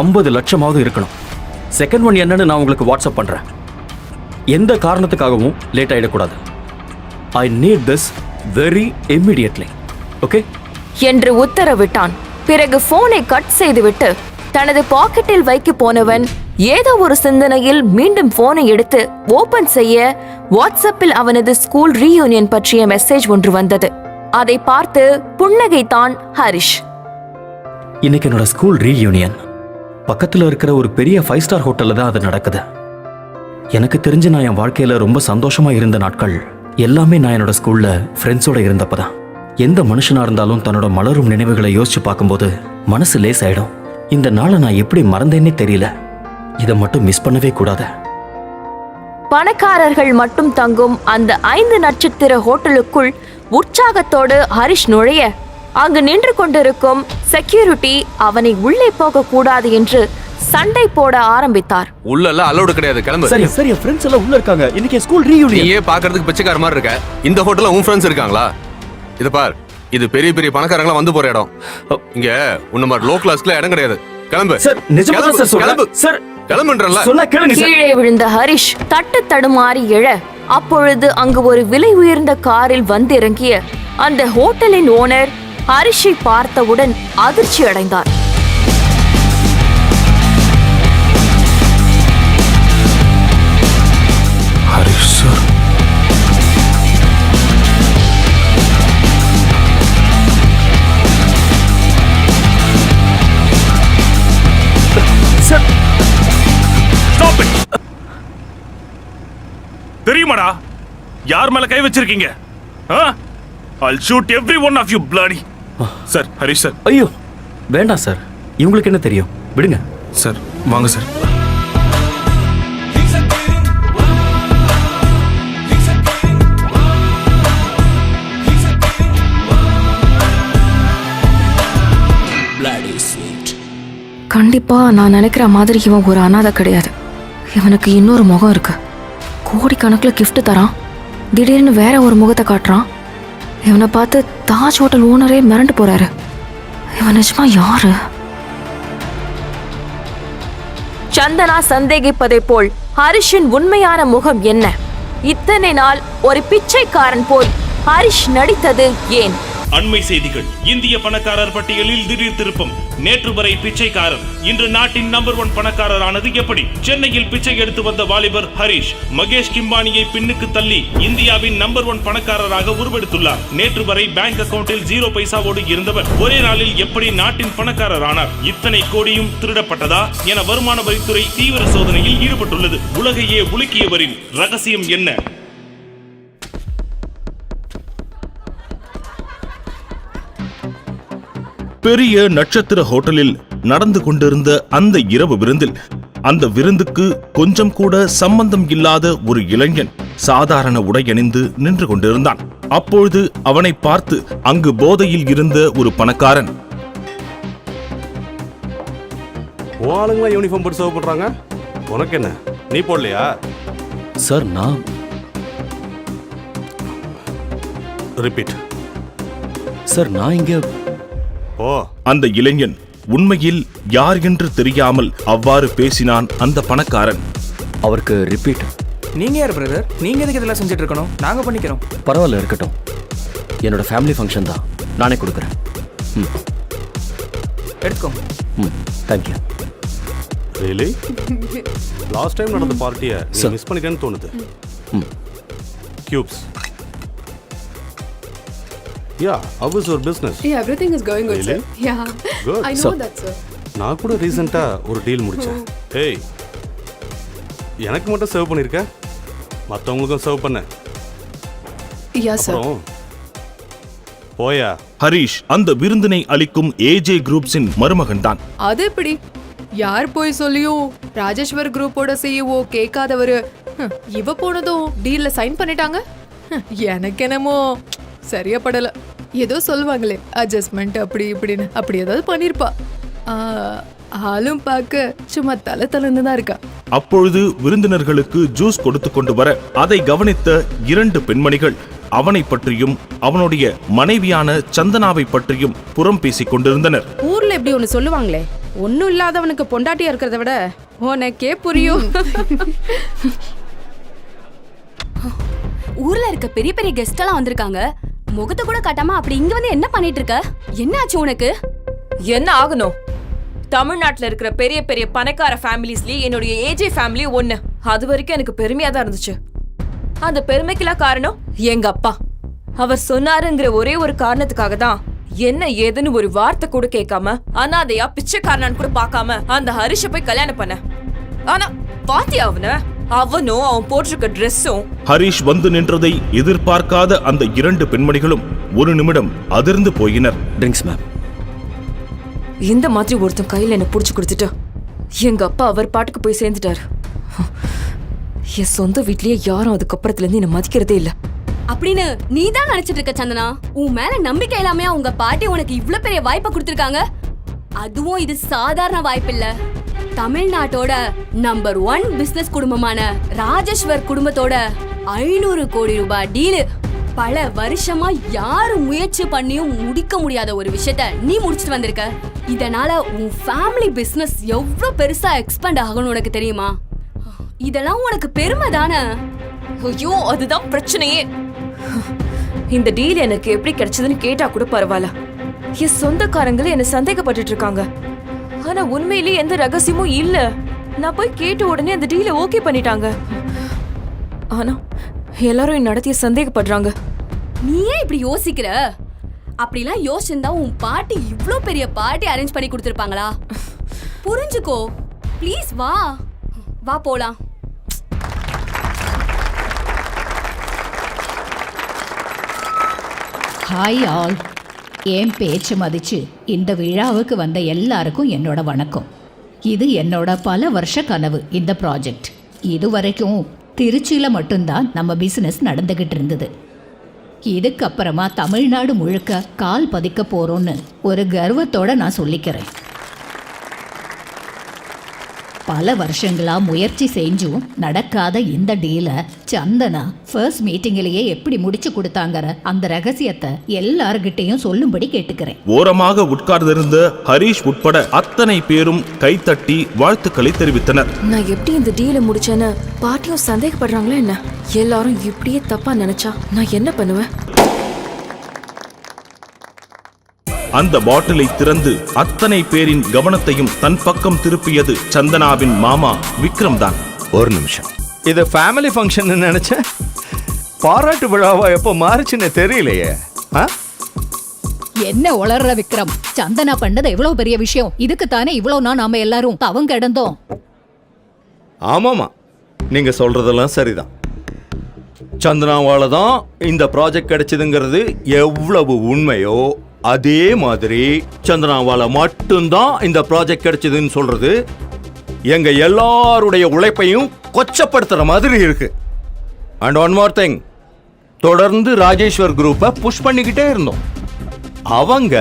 50 லட்சமாவது இருக்கணும். செகண்ட் ஒன் என்னன்னு நான் உங்களுக்கு வாட்ஸ்அப் பண்றேன். எந்த காரணத்துக்காகவும் லேட் ஆயிடக்கூடாது. I need this very immediately. Okay என்று உத்தரவிட்டான். பிறகு போனை கட் செய்துவிட்டு தனது பாக்கெட்டில் வைக்க போனவன் ஏதோ ஒரு சிந்தனையில் மீண்டும் போனை எடுத்து ஓபன் செய்ய வாட்ஸ்அப்பில் அவனது ஸ்கூல் ரீயூனியன் பற்றிய மெசேஜ் ஒன்று வந்தது. அதை பார்த்து புன்னகைத்தான் ஹரிஷ். இன்னைக்கு என்னோட ஸ்கூல் ரீயூனியன் பக்கத்துல இருக்கிற ஒரு பெரிய 5 ஸ்டார் ஹோட்டல்ல தான் அது நடக்குது. எனக்கு தெரிஞ்சு நான் என் வாழ்க்கையில ரொம்ப சந்தோஷமா இருந்த நாட்கள் எல்லாமே நான் என்னோட ஸ்கூல்ல ஃப்ரெண்ட்ஸோட இருந்தப்பதான். எந்த மனுஷனா இருந்தாலும் தன்னோட மலரும் நினைவுகளை யோசிச்சு பார்க்கும்போது மனசு லேசாயிடும். இந்த நாளை நான் எப்படி மறந்தேன்னே தெரியல. இதை மட்டும் மிஸ் பண்ணவே கூடாது. பணக்காரர்கள் மட்டும் தங்கும் அந்த 5 நட்சத்திர ஹோட்டலுக்குள் உற்சாகத்தோடு ஹரிஷ் நுழைய அங்கு நின்று கொண்டிருக்கும் செக்யூரிட்டி அவனை உள்ளே போக கூடாது என்று சண்டை போட ஆரம்பித்தார். உள்ள எல்லாம் அலோடு கிடையாது, கிளம்பு. சரி சரி, ஃப்ரெண்ட்ஸ் எல்லாம் உள்ள இருக்காங்க. இன்னைக்கு ஸ்கூல் ரீயூனியன். நீயே பாக்குறதுக்கு பிச்சைக்கார மாதிரி இருக்க. இந்த ஹோட்டல்ல உன் ஃப்ரெண்ட்ஸ் இருக்காங்களா? இத பார், இது பெரிய பெரிய பணக்காரங்களா வந்து போற இடம். இங்க உன்ன மாதிரி லோ கிளாஸ்ல இடம் கிடையாது. கிளம்பு சார். நிஜமா தான் சார் சொல்றேன். கிளம்பு சார், கிளம்புன்றல. சொன்னா கேளுங்க சார். கீழே விழுந்த ஹரிஷ் தட்டு தடுமாறி எழ அப்பொழுது அங்கு ஒரு விலை உயர்ந்த காரில் வந்திறங்கிய அந்த ஹோட்டலின் ஓனர் ஹரிஷை பார்த்தவுடன் அதிர்ச்சி அடைந்தார். Harish sir. Sir, Stop it. தெரியுமாடா யார் மேல கை வச்சிருக்கீங்க? I'll shoot every one of you bloody. Sir, Harish sir. ஐயோ வேண்டாம் சார். இவங்களுக்கு என்ன தெரியும், விடுங்க சார். வாங்க சார். கண்டிப்பா நான் நினைக்கிற மாதிரி இவன் ஒரு அனாதை கிடையாது. இவனுக்கு இன்னொரு முகம் இருக்கு. கோடிக்கணக்கில் gift தரான், திடீர்னு வேற ஒரு முகத்தை காட்டுறான். இவனை பார்த்து தாஜ் ஹோட்டல் ஓனரே மிரண்டு போறாரு. இவன் நிஜமா யாரு? சந்தனா சந்தேகிப்பதை போல் ஹரிஷின் உண்மையான முகம் என்ன? இத்தனை நாள் ஒரு பிச்சைக்காரன் போல் ஹரிஷ் நடித்தது ஏன்? அண்மை செய்திகள். இந்திய பணக்காரர் பட்டியலில் திடீர் திருப்பம். நேற்று வரை பிச்சைக்காரர், இன்று நாட்டின் நம்பர் 1 பணக்காரரானது எப்படி? சென்னையில் பிச்சை எடுத்து வந்த வாலிபர் ஹரிஷ் மகேஷ் கிம்பானியை பின்னுக்கு தள்ளி இந்தியாவின் நம்பர் 1 பணக்காரராக உருவெடுத்துள்ளார். நேற்று வரை பேங்க் அக்கவுண்டில் 0 பைசாவோடு இருந்தவர் ஒரே நாளில் எப்படி நாட்டின் பணக்காரர் ஆனார்? இத்தனை கோடியும் திருடப்பட்டதா என வருமான வரித்துறை தீவிர சோதனையில் ஈடுபட்டுள்ளது. உலகையே உலுக்கியவரின் ரகசியம் என்ன? பெரிய நட்சத்திர ஹோட்டலில் நடந்து கொண்டிருந்த அந்த இரவு விருந்தில் அந்த விருந்துக்கு கொஞ்சம் கூட சம்பந்தம் இல்லாத ஒரு இளைஞன் சாதாரண உடையணிந்து நின்று கொண்டிருந்தான். அப்பொழுது அவனை பார்த்து அங்கு போதையில் இருந்த ஒரு பணக்காரன், ஆளுங்களா யூனிஃபார்ம் போட்டு சர்வ் பண்றாங்க, உனக்கு என்ன, நீ போடலையா? சார் நான் ரிப்பீட். சார் நான் இங்க ஓ, அந்த இளைஞன் உண்மையில் யார் என்று தெரியாமல் அவ்வாறு பேசினான் அந்த பணக்காரன். அவருக்கு ரிப்பீட். நீங்க யார் பிரதர்? நீங்க எதுக்கு இதெல்லாம் செஞ்சுட்டு இருக்கணும்? நாங்க பண்ணிக்கிறோம். பரவாயில்ல, இருக்கட்டும். என்னோட ஃபேமிலி ஃபங்க்ஷன் தான், நானே கொடுக்குறேன். எடுத்துக்கோங்க. தேங்க்யூ. ரியலி? லாஸ்ட் டைம் நடந்த பார்ட்டியை நீ Sir. மிஸ் பண்ணிட்டேன்னு தோணுது. Cubes. Yeah, how is your business? Yeah, everything is going good, Really? sir. Yeah, Good. I know Sir. that, sir. நான் கூட ரீசெண்டா ஒரு டீல் முடிச்சேன். ஏய், எனக்கு மட்டும் சர்வ் பண்ணிருக்க, மற்றவங்களுக்கும் சர்வ் பண்ண. Yeah, sir. அப்புறம் போயா. ஹரிஷ் அந்த விருந்தினை அளிக்கும் ஏஜே குரூப்ஸின் மருமகன் தான். அது எப்படி? யார் போய் சொல்லியும் ராஜேஸ்வர் குரூப்போட சிஇஓ கேட்காதவரு இவ போனதும் டீல்ல சைன் பண்ணிட்டாங்க. எனக்கு என்னமோ சரியா படல. ஏதோ சொல்லுவாங்களே அட்ஜஸ்ட்மெண்ட் அப்படி இப்படின்னு, அப்படி ஏதாவது பண்ணிருப்பா. ஆளும் பார்க்க சும்மா தலை தலந்து தான் இருக்கா. அப்பொழுது விருந்தினர்களுக்கு ஜூஸ் கொடுத்து கொண்டு வர அதை கவனித்த 2 பெண்மணிகள் அவனை பற்றியும் அவனுடைய மனைவியான சந்தனாவை பற்றியும் புறம் பேசிக் கொண்டிருந்தனர். ஊர்ல அப்படி ஒன்று சொல்லுவாங்களே, ஒன்றும் இல்லாதவனுக்கு பொண்டாட்டியா இருக்கிறத விட உனக்கே புரியும். ஊர்ல இருக்க பெரிய பெரிய கெஸ்ட் எல்லாம் வந்திருக்காங்க. முகத்தை கூட காட்டாம அப்படி இங்க வந்து என்ன பண்ணிட்டு இருக்க? என்ன ஆச்சு உனக்கு? என்ன ஆகணும்? தமிழ்நாட்டுல இருக்கிற பெரிய பெரிய பணக்கார ஃபேமிலிஸ்லயே என்னுடைய ஏஜே ஃபேமிலி ஒண்ணு. அது வரைக்கும் எனக்கு பெருமையா தான் இருந்துச்சு. அந்த பெருமைக்கெல்லாம் காரணம் எங்க அப்பா. அவர் சொன்னாருங்கிற ஒரே ஒரு காரணத்துக்காக தான் என்ன ஏதுன்னு ஒரு வார்த்தை கூட கேட்காம அனாதையா பிச்சைக்காரனான்னு கூட பார்க்காம அந்த ஹரிஷ போய் கல்யாணம் பண்ண. ஆனா பாத்தியா அவனும் அவன் போட்டிருக்க ட்ரெஸ்ஸும். ஹரிஷ் வந்து நின்றதை எதிர்பார்க்காத அந்த 2 பெண்மணிகளும் ஒரு நிமிடம் அதிர்ந்து போயினர். Drinks ma'am. இந்த மாதிரி ஒருத்தன் கையில என்ன புடிச்சு கொடுத்துட்டு எங்க அப்பா அவர் பாட்டுக்கு போய் சேர்ந்துட்டாரு. என் சொந்த வீட்லயே யாரும் அதுக்கப்புறத்துல இருந்து என்ன மதிக்கிறதே இல்ல. அப்படின்னு நீ தான் நினைச்சிட்டு இருக்க சந்தனா? உன் மேல நம்பிக்கை இல்லாம உங்க பாட்டி உனக்கு இவ்ளோ பெரிய வாய்ப்பை கொடுத்திருக்காங்க. அதுவும் இது சாதாரண வாய்ப்பு இல்ல. தமிழ்நாட்டோட நம்பர் 1 பிசினஸ் குடும்பமான ராஜேஸ்வர் குடும்பத்தோட 500 கோடி ரூபாய் டீலு. பல வருஷமா யாரும் முயற்சி பண்ணியும் முடிக்க முடியாத ஒரு விஷயத்த நீ முடிச்சிட்டு வந்திருக்க. இதனால உன் ஃபேமிலி பிசினஸ் எவ்வளவு பெருசா எக்ஸ்பேண்ட் ஆகணும் உனக்கு தெரியுமா? இதெல்லாம் உனக்கு பெருமை தானே? ஐயோ, அதுதான் பிரச்சனையே. இந்த டீல் எனக்கு எப்படி கிடைச்சதுன்னு கேட்டா கூட பரவாயில்ல. என் சொந்தக்காரங்களே என்ன சந்தேகப்பட்டு இருக்காங்க. ஆனா உண்மையிலேயே எந்த ரகசியமும் இல்ல. நான் போய் கேட்ட உடனே அந்த டீலை ஓகே பண்ணிட்டாங்க. ஆனா எல்லாரும் என் நடத்திய சந்தேகப்படுறாங்க. நீ ஏன் இப்படி யோசிக்கிற? அப்படிலாம் யோசிச்சிருந்தா உன் பாட்டி இவ்ளோ பெரிய பார்ட்டி அரேஞ்ச் பண்ணி கொடுத்திருப்பாங்களா? புரிஞ்சுக்கோ ப்ளீஸ். வா போலாம். Hi all. என் பேச்சு மதிச்சு இந்த விழாவுக்கு வந்த எல்லாருக்கும் என்னோட வணக்கம். இது என்னோட பல வருஷ கனவு. இந்த ப்ராஜெக்ட் இதுவரைக்கும் திருச்சியில் மட்டும்தான் நம்ம பிஸ்னஸ் நடந்துக்கிட்டு இருந்தது. இதுக்கப்புறமா தமிழ்நாடு முழுக்க கால் பதிக்க போகிறோன்னு ஒரு கர்வத்தோடு நான் சொல்லிக்கிறேன். பல வருஷங்களா முயற்சி செஞ்சும் நடக்காத இந்த டீலை சந்தனா ஃபர்ஸ்ட் மீட்டிங்கிலேயே எப்படி முடிச்சு கொடுத்தாங்கிற அந்த ரகசியத்தை எல்லார்கிட்டையும் சொல்லும்படி கேட்டுக்கிறேன். ஓரமாக உட்கார்ந்திருந்த ஹரிஷ் உட்பட அத்தனை பேரும் கைத்தட்டி வாழ்த்துக்களை தெரிவித்தனர். நான் எப்படி இந்த டீலை முடிச்சேன்னு பாட்டியும் சந்தேகப்படுறாங்களா என்ன? எல்லாரும் இப்படியே தப்பா நினைச்சா நான் என்ன பண்ணுவேன்? அந்த பாட்டிலை திறந்து அத்தனை பேரின் கவனத்தையும் தன் பக்கம் திருப்பியது சந்தனாவின் மாமா விக்ரம் தான். ஒரு நிமிஷம், இது ஃபேமிலி ஃபங்க்ஷன் நினைச்சேன். பாராட்டு விழாவா எப்போ மாறுச்சுன்னு தெரியலையே. என்ன உளர்ற விக்ரம்? சந்தனா பண்ணது எவ்வளவு பெரிய விஷயம். இதுக்குத்தானே இவ்வளவு நாம எல்லாரும் தவம் கிடந்தோம். ஆமாமா, நீங்க சொல்றதெல்லாம் சரிதான். சந்தனாவால தான் இந்த ப்ராஜெக்ட் கிடைச்சதுங்கிறது எவ்வளவு உண்மையோ அதே மாதிரி சந்தனாவால மட்டும்தான் இந்த ப்ராஜெக்ட் கிடைச்சதுன்னு சொல்றது எங்க எல்லாருடைய உழைப்பையும் கொச்சப்படுத்துற மாதிரி இருக்கு. அண்ட் ஒன் மோர் திங், தொடர்ந்து ராஜேஸ்வர் குரூப்பை புஷ் பண்ணிக்கிட்டே இருந்தோம். அவங்க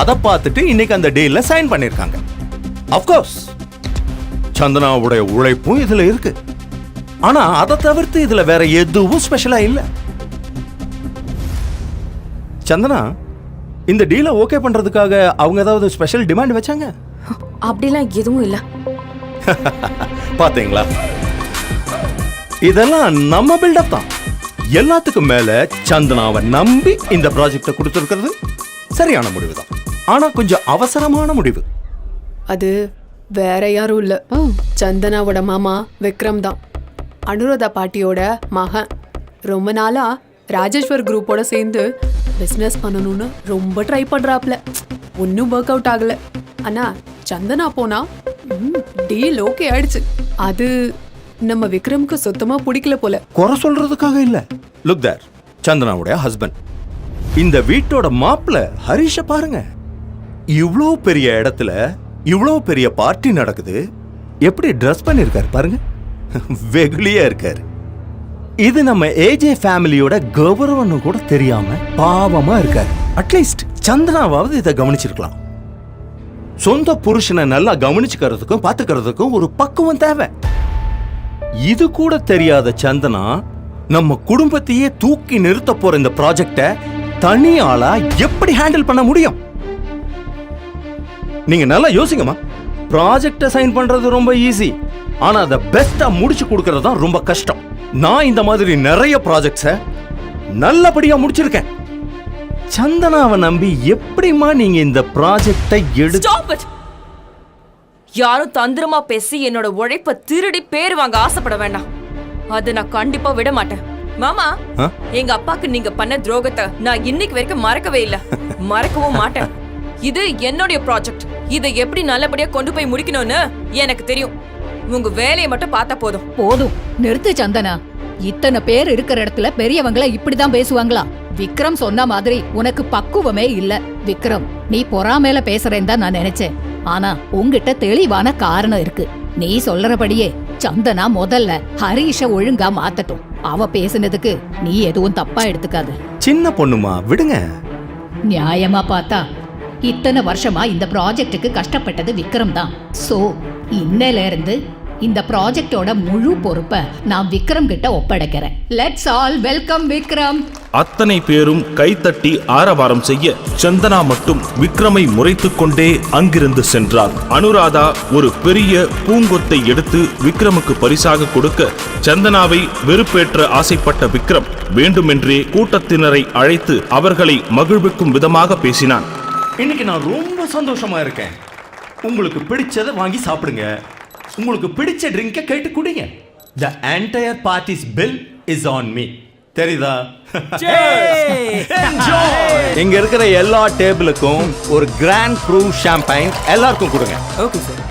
அதை பார்த்துட்டு இன்னைக்கு அந்த டீல்ல சைன் பண்ணிருக்காங்க. அஃப்கோர்ஸ் சந்தனாவுடைய உழைப்பும் இதுல இருக்கு. ஆனா அதை தவிர்த்து இதுல வேற எதுவும் ஸ்பெஷலா இல்ல. சந்தனா இந்த டீலை ஓகே பண்றதுக்காக அவங்க ஏதாவது ஸ்பெஷல் டிமாண்ட் வச்சாங்க? அப்படிலாம் எதுவும் இல்ல. பாத்தீங்களா, இதெல்லாம் நம்ம பில்டப் தான். எல்லாத்துக்கும் மேல சந்தனாவை நம்பி இந்த ப்ராஜெக்ட கொடுத்திருக்கிறது சரியான முடிவு தான். ஆனா கொஞ்சம் அவசரமான முடிவு. அது வேற யாரும் இல்ல, சந்தனாவோட மாமா விக்ரம் தான். அனுராதா பாட்டியோட மகன். ரொம்ப நாளா ராஜேஸ்வர் குரூப்போட சேர்ந்து பிசினஸ் பண்ணணும்னு ரொம்ப ட்ரை பண்றாப்ல. ஒன்னும் ஒர்க் அவுட் ஆகல. ஆனா சந்தனா போனா டீல் ஓகே ஆயிடுச்சு. அது நம்ம விக்ரம்க்கு சுத்தமா பிடிக்கல போல. குறை சொல்றதுக்காக இல்ல. லுக் தேர், சந்தனாவுடைய ஹஸ்பண்ட். இந்த வீட்டோட மாப்பிள்ள ஹரிஷ பாருங்க. இவ்வளோ பெரிய இடத்துல இவ்வளோ பெரிய பார்ட்டி நடக்குது. எப்படி ட்ரெஸ் பண்ணிருக்காரு பாருங்க. வெகுளியா இருக்காரு. இது நம்ம ஏஜே ஃபேமிலியோட கௌரவம்னு கூட தெரியாம பாவமா இருக்காரு. அட்லீஸ்ட் சந்தனாவாவது இதை கவனிச்சிருக்கலாம். சொந்த புருஷனை நல்லா கவனிச்சுக்கிறதுக்கும் பாத்துக்கிறதுக்கும் ஒரு பக்குவம் தேவை. இது கூட தெரியாத சந்தனா நம்ம குடும்பத்தையே தூக்கி நிறுத்த போற இந்த ப்ராஜெக்ட தனி ஆளா எப்படி ஹேண்டில் பண்ண முடியும்? நீங்க நல்லா யோசிங்கம்மா. ப்ராஜெக்டை சைன் பண்றது ரொம்ப ஈஸி, ஆனா அதை பெஸ்டா முடிச்சு கொடுக்கறது தான் ரொம்ப கஷ்டம். நான் இந்த மாதிரி நிறைய ப்ராஜெக்ட்ஸை நல்லபடியா முடிச்சிருக்கேன். சந்தனாவை நம்பி எப்படிமா நீங்க இந்த ப்ராஜெக்டை Stop it! யாரும் தந்திரமா பேசி என்னோட உழைப்ப திருடி பேர் வாங்க ஆசைப்பட வேண்டாம். அது நான் கண்டிப்பா விட மாட்டேன். மாமா, எங்க அப்பாக்கு நீங்க பண்ண துரோகத்தை நான் இன்னைக்கு வரைக்கும் மறக்கவே இல்ல, மறக்கவும் மாட்டேன். இது என்னுடைய ப்ராஜெக்ட். இதை எப்படி நல்லபடியா கொண்டு போய் முடிக்கணும்னு எனக்கு தெரியும். உங்க வேலையை மட்டும் பார்த்தா போதும். போதும், நிறுத்து சந்தனா. இத்தனை பேர் இருக்கிற இடத்துல பெரியவங்கள இப்படிதான் பேசுவாங்களா? விக்ரம் சொன்ன மாதிரி உனக்கு பக்குவமே இல்ல. விக்ரம், நீ பொறாமேல பேசுறேன்னு தான் நான் நினைச்சேன். ஆனா உன்கிட்ட தெளிவான காரணம் இருக்கு. நீ சொல்றபடியே சந்தனா முதல்ல ஹரீஷ ஒழுங்கா மாத்தட்டும். அவ பேசுனதுக்கு நீ எதுவும் தப்பா எடுத்துக்காது. சின்ன பொண்ணுமா, விடுங்க. நியாயமா பார்த்தா இத்தனை வருஷமா இந்த ப்ராஜெக்ட்டுக்கு கஷ்டப்பட்டது விக்ரம் தான். சோ இன்னையில இருந்து இந்த ப்ராஜெக்டோட முழு பொறுப்பை நான் விக்ரம் கிட்ட ஒப்படைக்கிறேன். Let's all welcome Vikram. அத்தனை பேரும் கைத்தட்டி ஆரவாரம் செய்ய சந்தனா மட்டும் விக்ரமை முறைத்துக் கொண்டே அங்கிருந்து சென்றாள். அனுராதா ஒரு பெரிய பூங்கொத்தை எடுத்து விக்ரமுக்கு பரிசாக கொடுக்க சந்தனாவை வெறுப்பேற்ற ஆசைப்பட்ட விக்ரம் வேண்டுமென்றே கூட்டத்தினரை அழைத்து அவர்களை மகிழ்விக்கும் விதமாக பேசினான். இன்னைக்கு நான் ரொம்ப சந்தோஷமா இருக்கேன். உங்களுக்கு பிடிச்சதை வாங்கி சாப்பிடுங்க, உங்களுக்கு பிடிச்ச ட்ரிங்கை கேட்டு குடிங்க. The entire party's bill is on me. தெரியுதா? இங்க இருக்கிற எல்லா டேபிளுக்கும் ஒரு கிராண்ட் க்ரூ ஷாம்பைன் எல்லாருக்கும் கொடுங்க. Okay sir.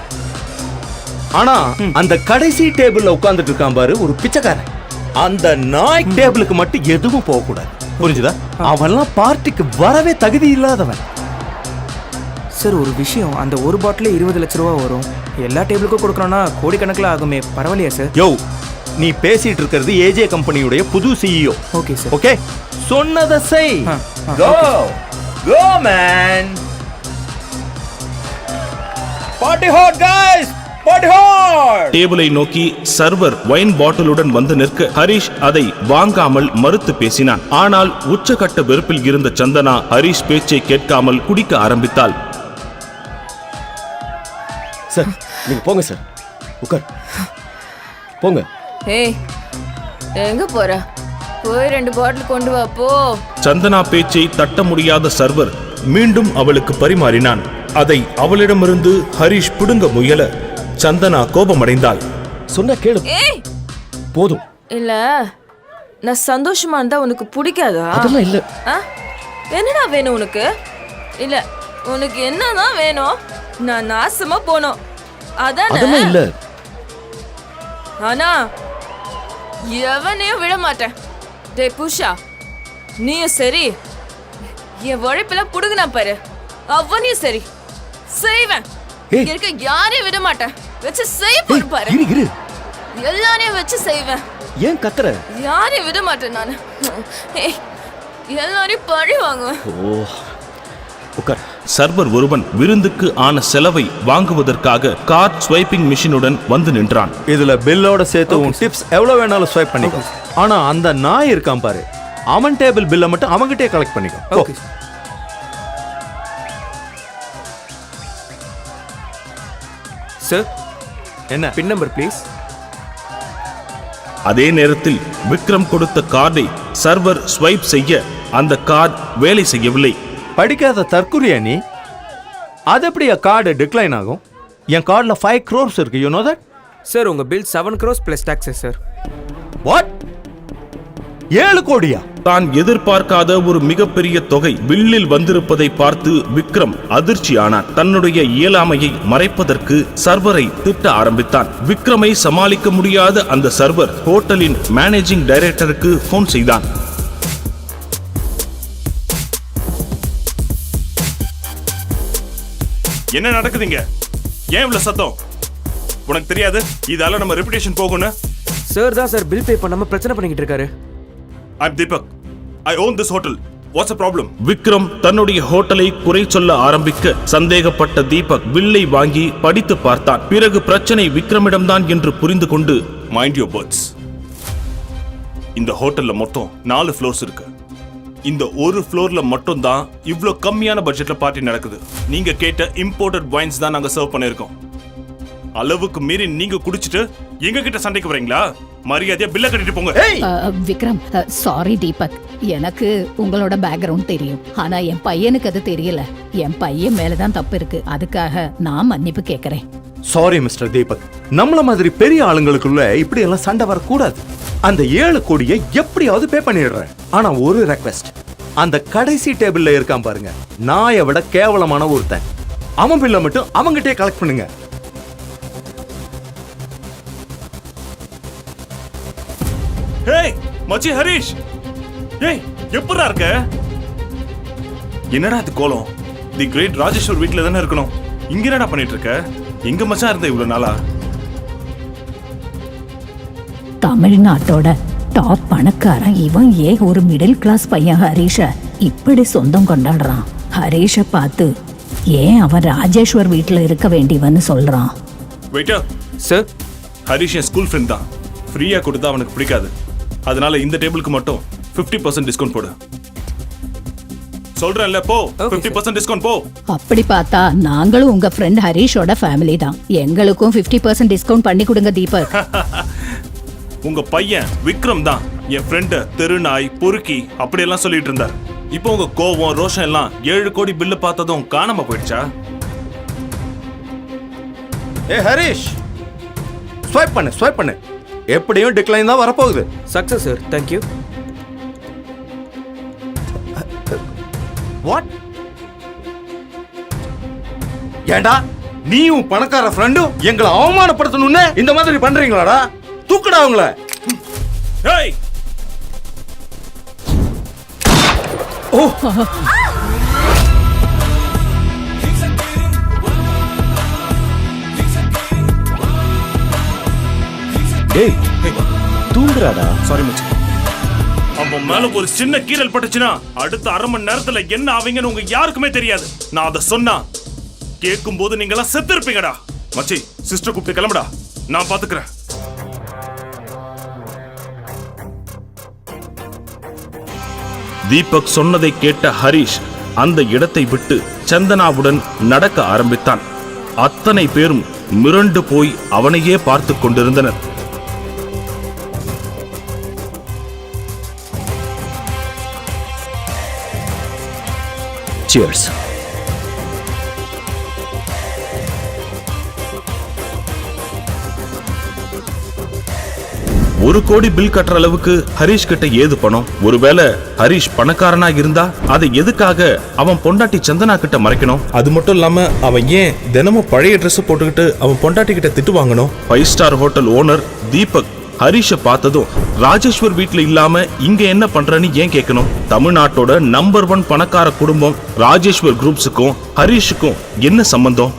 ஆனா அந்த கடைசி டேபிள்ல உட்கார்ந்துட்டு இருக்கான் பாரு ஒரு பிச்சைக்காரன், அந்த நாய் டேபிளுக்கு மட்டும் எதுவும் போக கூடாது. புரிஞ்சுதா? அவன்லாம் பார்ட்டிக்கு வரவே தகுதி இல்லாதவன். சார், ஒரு விஷயம், அந்த ஒரு பாட்டில் 20 லட்ச ரூபா வரும். எல்லா டேபிளுக்கும் கொடுக்கணும்னா கோடிக்கணக்கில் ஆகுமே, பரவாயில்லையா சார்? யோ, நீ பேசிட்டு இருக்கிறது ஏஜே கம்பெனியுடைய புது சிஇஓ. Okay sir. ஓகே, சொன்னதை செய். Go go man. Party hot guys, party hot. டேபிளை நோக்கி சர்வர் வைன் பாட்டிலுடன் வந்து நிற்க ஹரிஷ் அதை வாங்காமல் மறுத்து பேசினான். ஆனால் உச்சகட்ட வெறுப்பில் இருந்த சந்தனா ஹரிஷ் பேச்சை கேட்காமல் குடிக்க ஆரம்பித்தாள். சார், நீங்க போங்க சார், உட்கார் போங்க. ஏய், எங்க போற? போய் 2 பாட்டில் கொண்டு வா போ. சந்தனா பேச்சை தட்ட முடியாத சர்வர் மீண்டும் அவளுக்கு பரிமாறினான். அதை அவளிடமிருந்து ஹரிஷ் பிடுங்க முயல சந்தனா கோபமடைந்தாள். சொன்ன கேளு. ஏய், போதும். இல்ல, நான் சந்தோஷமா இருந்தா உனக்கு பிடிக்காதா? அதெல்லாம் இல்ல. என்னடா வேணும் உனக்கு? இல்ல, உனக்கு என்னதான் வேணும்? நான் நாசமா போனோம் அதானே? அதெல்லாம் இல்ல. ஆனா எவனையும் விட மாட்டேன். டேய் புஷா, நீயும் சரி, என் உழைப்புல புடுங்கினா பாரு, அவனையும் சரி செய்வேன். இருக்க யாரையும் விட மாட்டேன். வச்சு செய்ய பாரு, எல்லாரையும் வச்சு செய்வேன். ஏன் கத்துற? யாரையும் விட மாட்டேன் நானு. எல்லாரையும் பழி வாங்குவேன். சர்வர் ஒருவன் விருந்துக்கு ஆன செலவை வாங்குவதற்காக கார்ட் ஸ்வைப்பிங் மிஷினுடன் வந்து நின்றான். இதுல பில்லோட சேர்த்து உன் டிப்ஸ் எவ்வளவு வேணாலும் ஸ்வைப் பண்ணிக்கோ. ஆனா அந்த நாய் இருக்கான் பாரு, அவன் டேபிள் பில்லை மட்டும் அவன்கிட்டே கலெக்ட் பண்ணிக்கோ. சார், என்ன பின் நம்பர் ப்ளீஸ். அதே நேரத்தில் விக்ரம் கொடுத்த கார்டை சர்வர் ஸ்வைப் செய்ய அந்த கார்டு வேலை செய்யவில்லை. படிக்காத தற்குறியா நீ? அது எப்படி கார்டு டிக்ளைன் ஆகும்? என் கார்டுல 5 crores இருக்கு. You know that? சார், உங்க bill 7 crores plus taxes sir. What? 7 கோடியா? தான் எதிர்பார்க்காத ஒரு மிகப்பெரிய தொகை பில்லில் வந்திருப்பதை பார்த்து விக்ரம் அதிர்ச்சி ஆனான். தன்னுடைய இயலாமையை மறைப்பதற்கு சர்வரை திட்ட ஆரம்பித்தான். விக்ரமை சமாளிக்க முடியாத அந்த சர்வர் ஹோட்டலின் மேனேஜிங் டைரக்டருக்கு போன் செய்தான். என்ன நடக்குதுங்க? ஏன் இவ்வளவு சத்தம்? உனக்கு தெரியாது இதால நம்ம ரெputation போகும்னு? சார் தான் சார் பில் பே பண்ணாம பிரச்சனை பண்ணிக்கிட்டு இருக்காரு. I'm Deepak. I own this hotel. What's the problem? Vikram தன்னுடைய ஹோட்டலை குறை சொல்ல ஆரம்பிக்க சந்தேகப்பட்ட தீபக் பில்லை வாங்கி படித்து பார்த்தான். பிறகு பிரச்சனை விக்ரமிடம்தான் என்று புரிந்து கொண்டு, Mind your words. இந்த ஹோட்டல்ல மொத்தம் 4 floors இருக்கு. இந்த ஒரு ஃப்ளோர்ல மட்டும் தான் இவ்ளோ கம்மியான பட்ஜெட்ல பார்ட்டி நடக்குது. நீங்க கேட்ட இம்போர்ட்டட் வைன்ஸ் தான் நாங்க சர்வ் பண்ணிருக்கோம். அளவுக்கு மீறி நீங்க குடிச்சிட்டு எங்க கிட்ட சண்டைக்கு வரீங்களா? மரியாதையா பில்ல கட்டிட்டு போங்க. விக்ரம், சாரி தீபக், எனக்கு உங்களோட பேக்ரவுண்ட் தெரியும், ஆனா என் பையனுக்கு அது தெரியல. என் பையன் மேலதான் தப்பு இருக்கு, அதுக்காக நான் மன்னிப்பு கேக்குறேன். சாரி மிஸ்டர் தீபக், நம்மள மாதிரி பெரிய ஆளுங்களுக்குள்ள இப்படி எல்லாம் சண்டை வரக்கூடாது. அந்த 7 கோடியை எப்படியாவது பே பண்ணிடுறேன். ஆனா ஒரு ரெக்வெஸ்ட், அந்த கடைசி டேபிள்ல இருக்கான் பாருங்க, நாயை விட கேவலமான ஒருத்தன், அவன் பில்ல மட்டும் அவங்கிட்டே கலெக்ட் பண்ணுங்க. ஏய் மச்சி ஹரிஷ், ஏய் எப்படா இருக்க? என்னடா இது கோலம்? தி கிரேட் ராஜேஸ்வர் வீட்ல தானே இருக்கணும். இங்க என்னடா பண்ணிட்டு இருக்க? எங்க மச்சான் இருந்த இவ்வளவு நாளா? தமிழ்நாட்டோட டாப் பணக்காரன் இவன் ஏன் ஒரு மிடில் கிளாஸ் பையன் ஹரீஷ இப்படி சொந்தம் கொண்டாடுறான்? ஹரீஷ பார்த்து ஏன் அவன் ராஜேஸ்வர் வீட்டுல இருக்க வேண்டியவன்னு சொல்றான்? வெயிட்டர் சார், ஹரிஷ் என் ஸ்கூல் ஃப்ரெண்ட் தான். ஃப்ரீயா கொடுத்தா அவனுக்கு பிடிக்காது. அதனால இந்த டேபிளுக்கு மட்டும் 50% டிஸ்கவுண்ட் போடு. சொல்றேன்ல, போ. 50% டிஸ்கவுண்ட் போ. அப்படி பார்த்தா நாங்களும் உங்க ஃப்ரெண்ட் ஹரீஷோட ஃபேமிலி தான். எங்களுக்கும் 50% டிஸ்கவுண்ட் பண்ணி கொடுங்க தீபக். உங்க பையன் விக்ரம் தான் என் ஃப்ரெண்ட் தெருநாய் பொறுக்கி அப்படியெல்லாம் சொல்லிட்டு இருந்தார். இப்போ உங்க கோவம் ரோஷம் எல்லாம் 7 கோடி பில்லு பார்த்ததும் காணாம போயிடுச்சா? ஏ ஹரிஷ், ஸ்வைப் பண்ணு. எப்படியும் டிக்ளைன் தான் வரப்போகுது. Success sir, thank you. வாட்? ஏண்டா நீயும் பணக்கார ஃப்ரெண்டும் எங்களை அவமானப்படுத்தணும்னு இந்த மாதிரி பண்றீங்களாடா? தூக்குடா அவங்கள. ஏய் ஓ, டேய் தூங்குறாடா. சாரி மச்சி. அவன் மேல ஒரு சின்ன கீறல் பட்டுச்சுன்னா அடுத்த அரை மணி நேரத்துல என்ன ஆவீங்கன்னு உங்க யாருக்குமே தெரியாது. நான் அதை சொன்னா கேட்கும் போது நீங்க எல்லாம் செத்து இருப்பீங்கடா. மச்சி, சிஸ்டர் கூப்பிட்டு கிளம்புடா, நான் பாத்துக்கிறேன். தீபக் சொன்னதை கேட்ட ஹரிஷ் அந்த இடத்தை விட்டு சந்தனாவுடன் நடக்க ஆரம்பித்தான். அத்தனை பேரும் மிரண்டு போய் அவனையே பார்த்து கொண்டிருந்தனர். Cheers. ஒரு கோடி பில் கட்டுற அளவுக்கு ஹரிஷ் கிட்ட ஏது பணம்? ஒருவேளை ஹரிஷ் பணக்காரனா இருந்தா அதை எதுக்காக அவன் பொண்டாட்டி சந்தனா கிட்ட மறைக்கணும்? அது மட்டும் இல்லாம அவன் ஏன் தினமும் பழைய ட்ரெஸ் போட்டுக்கிட்டு அவன் பொண்டாட்டி கிட்ட திட்டு வாங்கணும்? 5 ஸ்டார் ஹோட்டல் ஓனர் தீபக் ஹரிஷ பார்த்ததும் ராஜேஸ்வர் வீட்டுல இல்லாம இங்க என்ன பண்றன்னு ஏன் கேட்கணும்? தமிழ்நாட்டோட நம்பர் 1 பணக்கார குடும்பம் ராஜேஸ்வர் குரூப்ஸுக்கும் ஹரிஷுக்கும் என்ன சம்பந்தம்?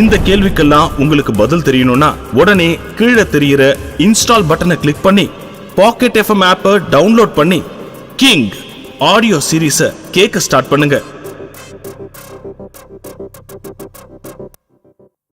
இந்த கேள்விக்கெல்லாம் உங்களுக்கு பதில் தெரியணும்னா உடனே கீழே தெரியிற இன்ஸ்டால் பட்டனை கிளிக் பண்ணி பாக்கெட் எஃப்எம் ஆப்பை டவுன்லோட் பண்ணி கிங் ஆடியோ சீரீஸை கேட்க ஸ்டார்ட் பண்ணுங்க.